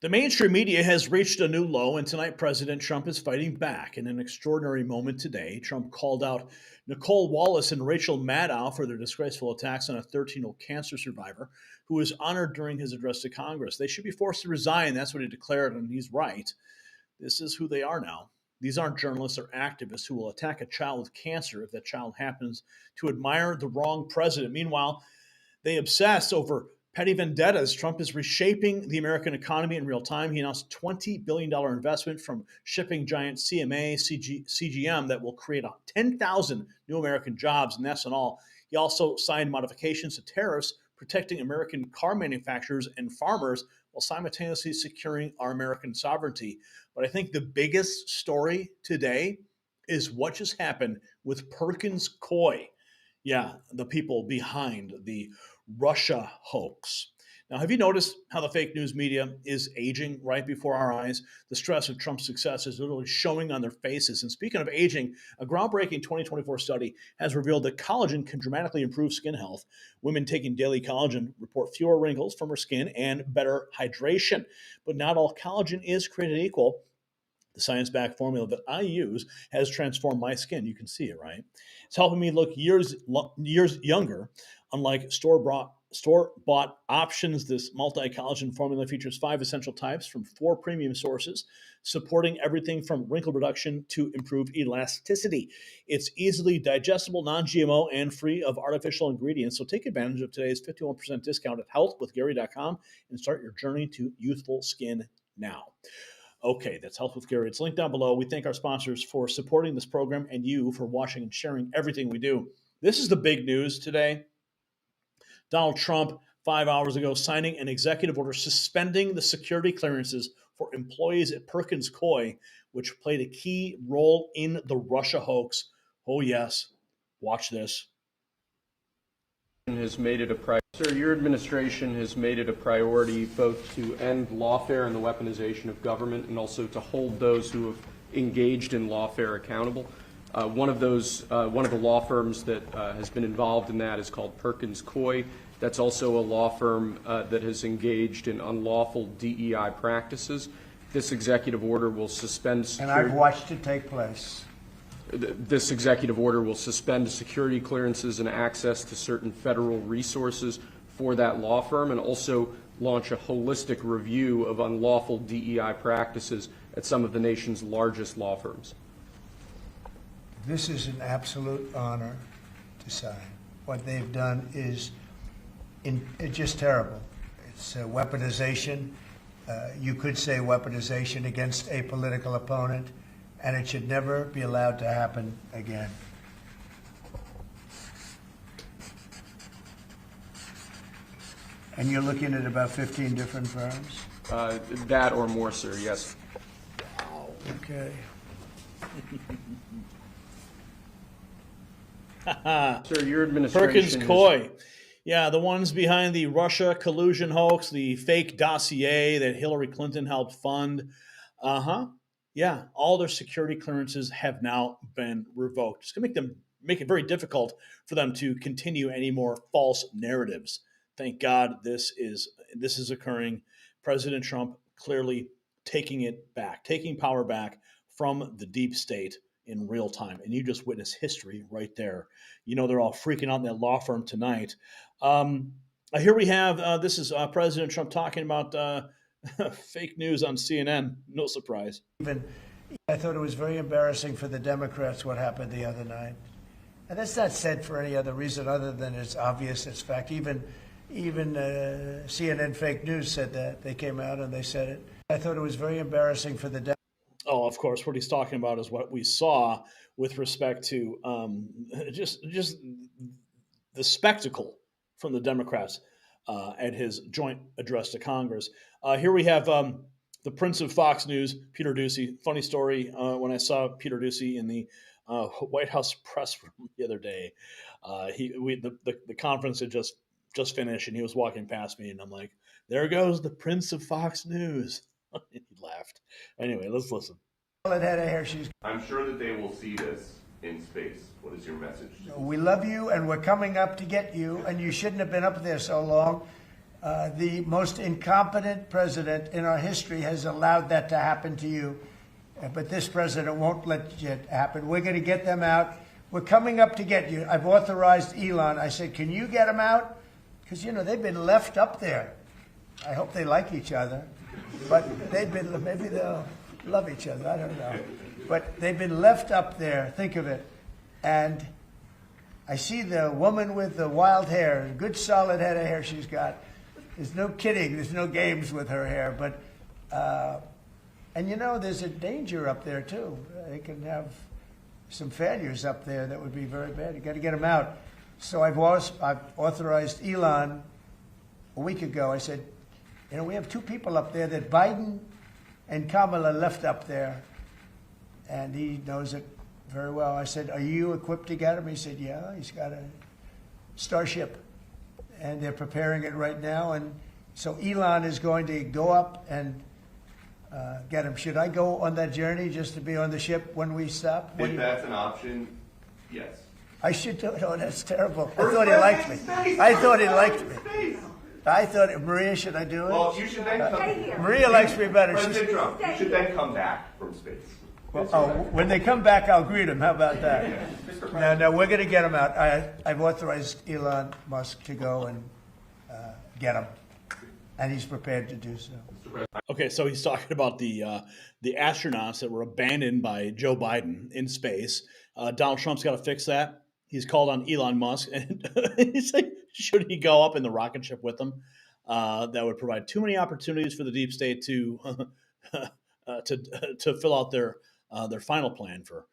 The mainstream media has reached a new low, and tonight President Trump is fighting back. In an extraordinary moment today, Trump called out Nicole, Wallace, and Rachel Maddow for their disgraceful attacks on a 13-year-old cancer survivor who was honored during his address to Congress. They should be forced to resign. That's what he declared, and he's right. This is who they are now. These aren't journalists or activists who will attack a child with cancer if that child happens to admire the wrong president. Meanwhile, they obsess over petty vendettas. Trump is reshaping the American economy in real time. He announced a $20 billion investment from shipping giant CGM that will create 10,000 new American jobs, and that's not all. He also signed modifications to tariffs protecting American car manufacturers and farmers while simultaneously securing our American sovereignty. But I think the biggest story today is what just happened with Perkins Coie. Yeah, the people behind the Russia hoax. Now, have you noticed how the fake news media is aging right before our eyes? The stress of Trump's success is literally showing on their faces. And speaking of aging, a groundbreaking 2024 study has revealed that collagen can dramatically improve skin health. Women taking daily collagen report fewer wrinkles from their skin and better hydration. But not all collagen is created equal. The science-backed formula that I use has transformed my skin. You can see it, right? It's helping me look years younger. Unlike store-bought options, this multi-collagen formula features 5 essential types from 4 premium sources, supporting everything from wrinkle reduction to improved elasticity. It's easily digestible, non-GMO, and free of artificial ingredients. So take advantage of today's 51% discount at healthwithgary.com and start your journey to youthful skin now. Okay, that's Health with Gary. It's linked down below. We thank our sponsors for supporting this program and you for watching and sharing everything we do. This is the big news today. Donald Trump, 5 hours ago, signing an executive order suspending the security clearances for employees at Perkins Coie, which played a key role in the Russia hoax. Oh, yes. Watch this. Has made it a Sir, your administration has made it a priority both to end lawfare and the weaponization of government, and also to hold those who have engaged in lawfare accountable. One of the law firms that has been involved in that is called Perkins Coie. That's also a law firm that has engaged in unlawful DEI practices. This executive order will suspend security. And I've watched it take place. This executive order will suspend security clearances and access to certain federal resources for that law firm, and also launch a holistic review of unlawful DEI practices at some of the nation's largest law firms. This is an absolute honor to sign. What they've done is it's just terrible. It's weaponization. You could say weaponization against a political opponent, and it should never be allowed to happen again. And you're looking at about 15 different firms? That or more, sir, yes. Okay. Sir, your administration... Perkins Coie. Yeah, the ones behind the Russia collusion hoax, the fake dossier that Hillary Clinton helped fund. Yeah, all their security clearances have now been revoked. It's going to make it very difficult for them to continue any more false narratives. Thank God this is occurring. President Trump clearly taking power back from the deep state in real time. And you just witnessed history right there. You know, they're all freaking out in that law firm tonight. Here we have, this is President Trump talking about fake news on CNN. No surprise. I thought it was very embarrassing for the Democrats what happened the other night. And that's not said for any other reason other than it's obvious, it's fact. Even CNN fake news said that. They came out and they said it. I thought it was very embarrassing for the Democrats. Oh, of course, what he's talking about is what we saw with respect to just the spectacle from the Democrats at his joint address to Congress. Here we have the Prince of Fox News, Peter Doocy. Funny story, when I saw Peter Doocy in the White House press room the other day, the conference had just finished, and he was walking past me, and I'm like, there goes the Prince of Fox News. He laughed. Anyway, let's listen. I'm sure that they will see this in space. What is your message? We love you, and we're coming up to get you, and you shouldn't have been up there so long. The most incompetent president in our history has allowed that to happen to you. But this president won't let it happen. We're going to get them out. We're coming up to get you. I've authorized Elon. I said, can you get them out? Because, you know, they've been left up there. I hope they like each other. But they've been, maybe they'll love each other. I don't know. But they've been left up there. Think of it. And I see the woman with the wild hair, good solid head of hair she's got. There's no kidding. There's no games with her hair. But, and you know, there's a danger up there, too. They can have some failures up there that would be very bad. You got to get them out. So I've authorized Elon a week ago. I said, you know, we have two people up there that Biden and Kamala left up there, and he knows it very well. I said, are you equipped to get him? He said, yeah, he's got a Starship, and they're preparing it right now. And so Elon is going to go up and get him. Should I go on that journey just to be on the ship when we stop? If that's an option, yes. I should do it. Oh, that's terrible. I thought he liked me. I thought he liked me. I thought, Maria, should I do it? Well, you should then come. Maria likes me better. President Trump, you should then come back from space. Well, when they come back, I'll greet them. How about that? No, we're going to get them out. I've authorized Elon Musk to go and get them, and he's prepared to do so. Okay, so he's talking about the astronauts that were abandoned by Joe Biden in space. Donald Trump's got to fix that. He's called on Elon Musk, and he's like, should he go up in the rocket ship with them? That would provide too many opportunities for the deep state to fill out their final plan for.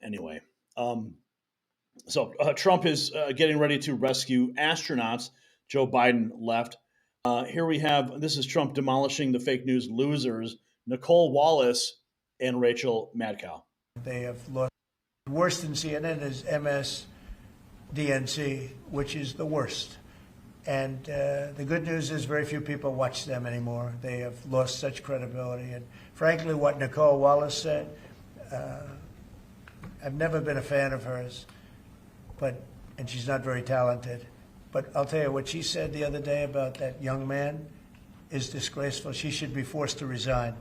Anyway, so Trump is getting ready to rescue astronauts. Joe Biden left. Here we have, this is Trump demolishing the fake news losers, Nicole Wallace and Rachel Maddow. They have lost. Worse than CNN is MSDNC, which is the worst. And the good news is very few people watch them anymore. They have lost such credibility. And frankly, what Nicole Wallace said, I've never been a fan of hers, and she's not very talented. But I'll tell you, what she said the other day about that young man is disgraceful. She should be forced to resign.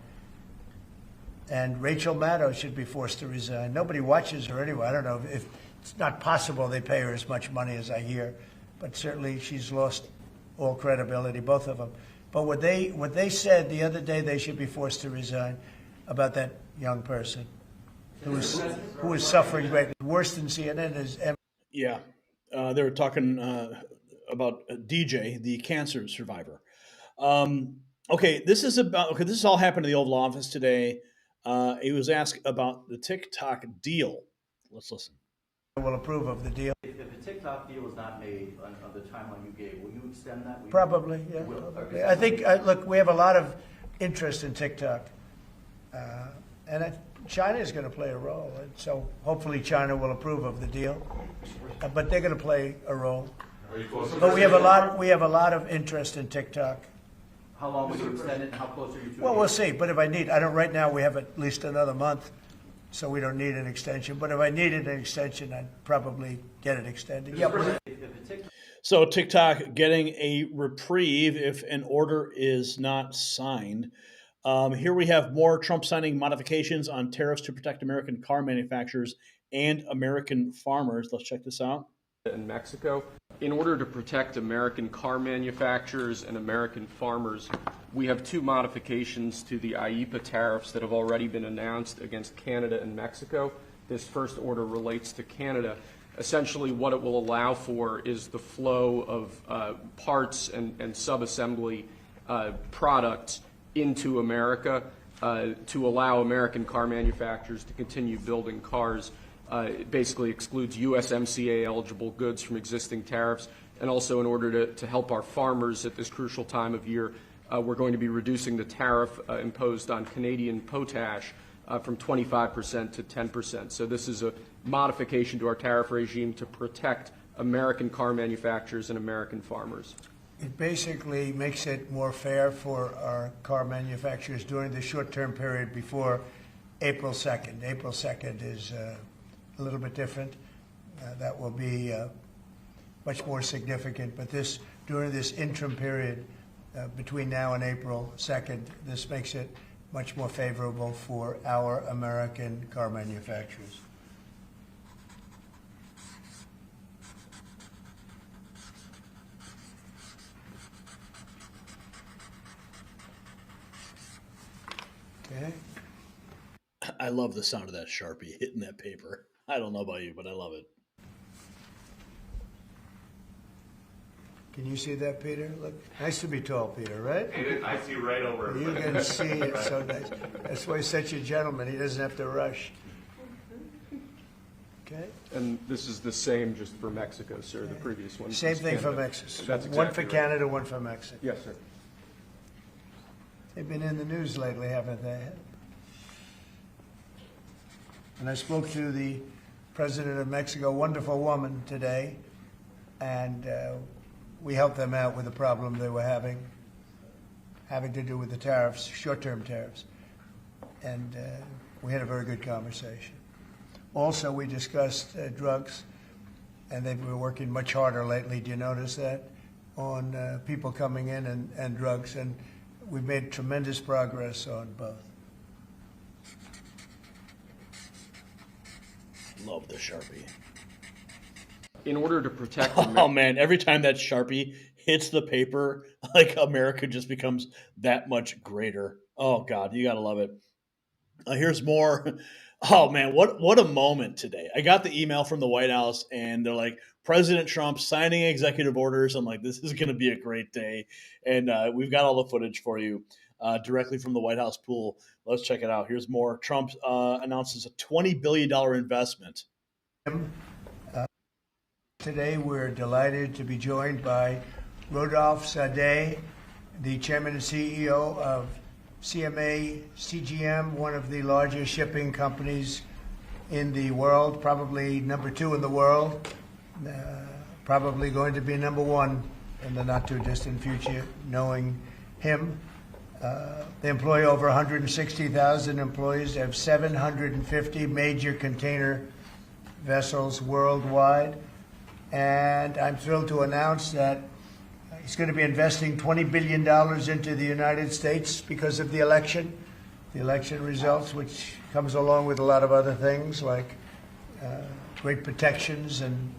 And Rachel Maddow should be forced to resign. Nobody watches her anyway. I don't know if it's not possible they pay her as much money as I hear, but certainly she's lost all credibility, both of them. But what they said the other day, they should be forced to resign about that young person who is suffering greatly. Worse than CNN is. Yeah, they were talking about DJ, the cancer survivor. Okay, this is all happened in the Oval Office today. He was asked about the TikTok deal. Let's listen. I will approve of the deal. If the TikTok deal was not made on the timeline you gave, will you extend that? Probably, yeah. Probably. I think, look, we have a lot of interest in TikTok. And China is going to play a role. And so hopefully China will approve of the deal. But they're going to play a role. But we have a lot of interest in TikTok. How long will you extend it, and how close are you to it? Well, we'll see. But if I need, right now we have at least another month, so we don't need an extension. But if I needed an extension, I'd probably get it extended. Yeah. So TikTok getting a reprieve if an order is not signed. Here we have more Trump signing modifications on tariffs to protect American car manufacturers and American farmers. Let's check this out. In Mexico, in order to protect American car manufacturers and American farmers, we have two modifications to the IEEPA tariffs that have already been announced against Canada and Mexico. This first order relates to Canada. Essentially, what it will allow for is the flow of parts and sub-assembly products into America to allow American car manufacturers to continue building cars. It basically excludes USMCA eligible goods from existing tariffs, and also in order to help our farmers at this crucial time of year, we're going to be reducing the tariff imposed on Canadian potash from 25% to 10%. So this is a modification to our tariff regime to protect American car manufacturers and American farmers. It basically makes it more fair for our car manufacturers during the short-term period before April 2nd. April 2nd is a little bit different. That will be much more significant. But this during this interim period between now and April 2nd. This makes it much more favorable for our American car manufacturers. Okay. I love the sound of that Sharpie hitting that paper. I don't know about you, but I love it. Can you see that, Peter? Look, nice to be tall, Peter, right? I see right over it. You can see it so nice. That's why he's such a gentleman. He doesn't have to rush. Okay. And this is the same just for Mexico, sir, the previous one. Same was thing for Canada. Mexico. That's One for exactly right. Canada, one for Mexico. Yes, sir. They've been in the news lately, haven't they? And I spoke to the president of Mexico, wonderful woman, today, and we helped them out with the problem they were having to do with the tariffs, short-term tariffs. And we had a very good conversation. Also, we discussed drugs, and they've been working much harder lately. Do you notice that? On people coming in and drugs, and we've made tremendous progress on both. Love the Sharpie. In order to protect Oh man, every time that Sharpie hits the paper, like America just becomes that much greater. Oh God, you gotta love it. Here's more. Oh man, what a moment today. I got the email from the White House and they're like, President Trump signing executive orders. I'm like, this is gonna be a great day. And we've got all the footage for you directly from the White House pool. Let's check it out. Here's more. Trump announces a $20 billion investment. Today, we're delighted to be joined by Rodolphe Sade, the chairman and CEO of CMA CGM, one of the largest shipping companies in the world, probably number 2 in the world, probably going to be number 1 in the not too distant future, knowing him. They employ over 160,000 employees. They have 750 major container vessels worldwide. And I'm thrilled to announce that he's going to be investing $20 billion into the United States because of the election results, which comes along with a lot of other things like great protections and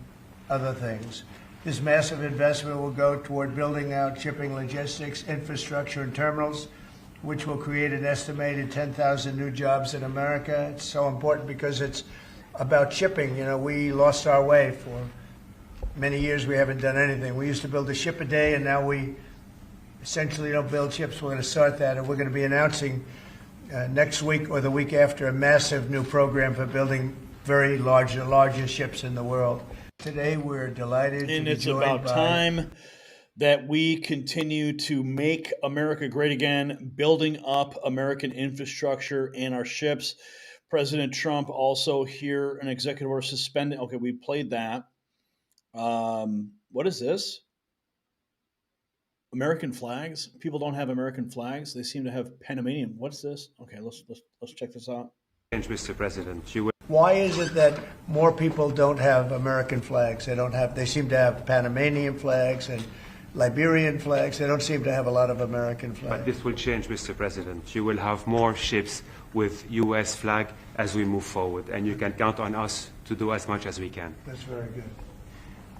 other things. This massive investment will go toward building out shipping logistics, infrastructure, and terminals, which will create an estimated 10,000 new jobs in America. It's so important because it's about shipping. You know, we lost our way for many years. We haven't done anything. We used to build a ship a day, and now we essentially don't build ships. We're going to start that, and we're going to be announcing next week or the week after a massive new program for building very large, the largest ships in the world. Today, we're delighted and to be it's joined about by time that we continue to make America great again, building up American infrastructure and our ships. President Trump also here an executive order suspending. Okay, we played that. What is this? American flags? People don't have American flags. They seem to have Panamanian. What's this? Okay, let's check this out. Mr. President, why is it that more people don't have American flags? They seem to have Panamanian flags and Liberian flags. They don't seem to have a lot of American flags. but this will change, Mr. President. You will have more ships with U.S. flag as we move forward, and you can count on us to do as much as we can. That's very good.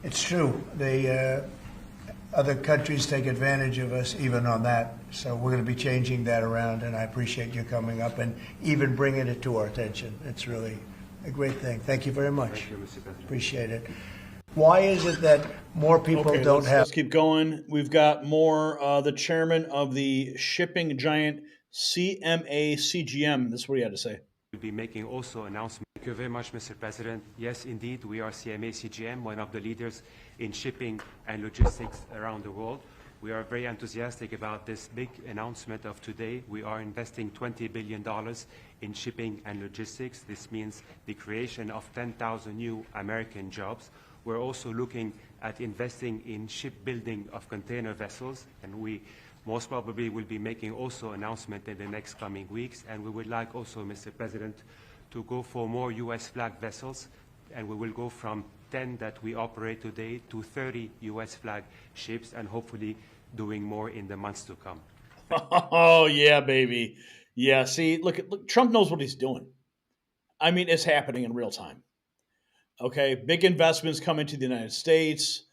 It's true. The other countries take advantage of us even on that. So we're going to be changing that around, and I appreciate you coming up and even bringing it to our attention. It's really a great thing. Thank you very much. Thank you, Mr. President. Appreciate it. Why is it that more people Okay, don't have... let's keep going. We've got more. The chairman of the shipping giant CMA CGM. This is what he had to say. We'll be making also announcements. Thank you very much, Mr. President. Yes, indeed, we are CMA CGM, one of the leaders in shipping and logistics around the world. We are very enthusiastic about this big announcement of today. We are investing $20 billion in shipping and logistics. This means the creation of 10,000 new American jobs. We're also looking at investing in shipbuilding of container vessels, and we most probably will be making also announcement in the next coming weeks. And we would like also, Mr. President, to go for more U.S. flag vessels, and we will go from 10 that we operate today to 30 U.S. flag ships, and hopefully doing more in the months to come. Oh, yeah, baby. Yeah, see, look, Trump knows what he's doing. I mean, it's happening in real time. Okay, big investments coming to the United States.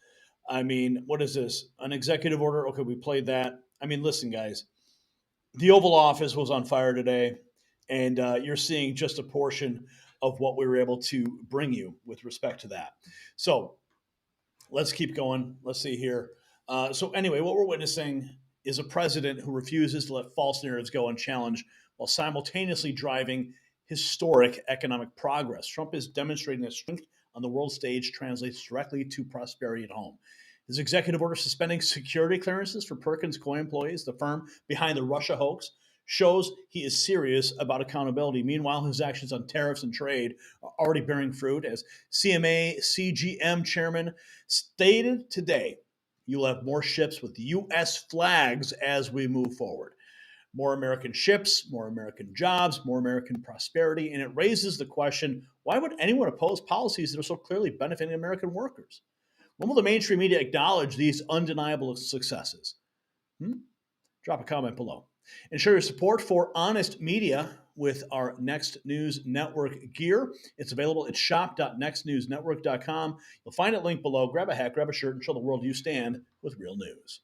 I mean, what is this? An executive order? Okay, we played that. I mean, listen, guys, the Oval Office was on fire today, and you're seeing just a portion of what we were able to bring you with respect to that. So let's keep going. Let's see here. So, anyway, what we're witnessing is a president who refuses to let false narratives go unchallenged while simultaneously driving historic economic progress. Trump is demonstrating that strength on the world stage translates directly to prosperity at home. His executive order suspending security clearances for Perkins Coie employees, the firm behind the Russia hoax, shows he is serious about accountability. Meanwhile, his actions on tariffs and trade are already bearing fruit. As CMA CGM chairman stated today, you'll have more ships with U.S. flags as we move forward. More American ships, more American jobs, more American prosperity. And it raises the question, why would anyone oppose policies that are so clearly benefiting American workers? When will the mainstream media acknowledge these undeniable successes? Drop a comment below. And show your support for honest media with our Next News Network gear. It's available at shop.nextnewsnetwork.com. You'll find it linked below. Grab a hat, grab a shirt, and show the world you stand with real news.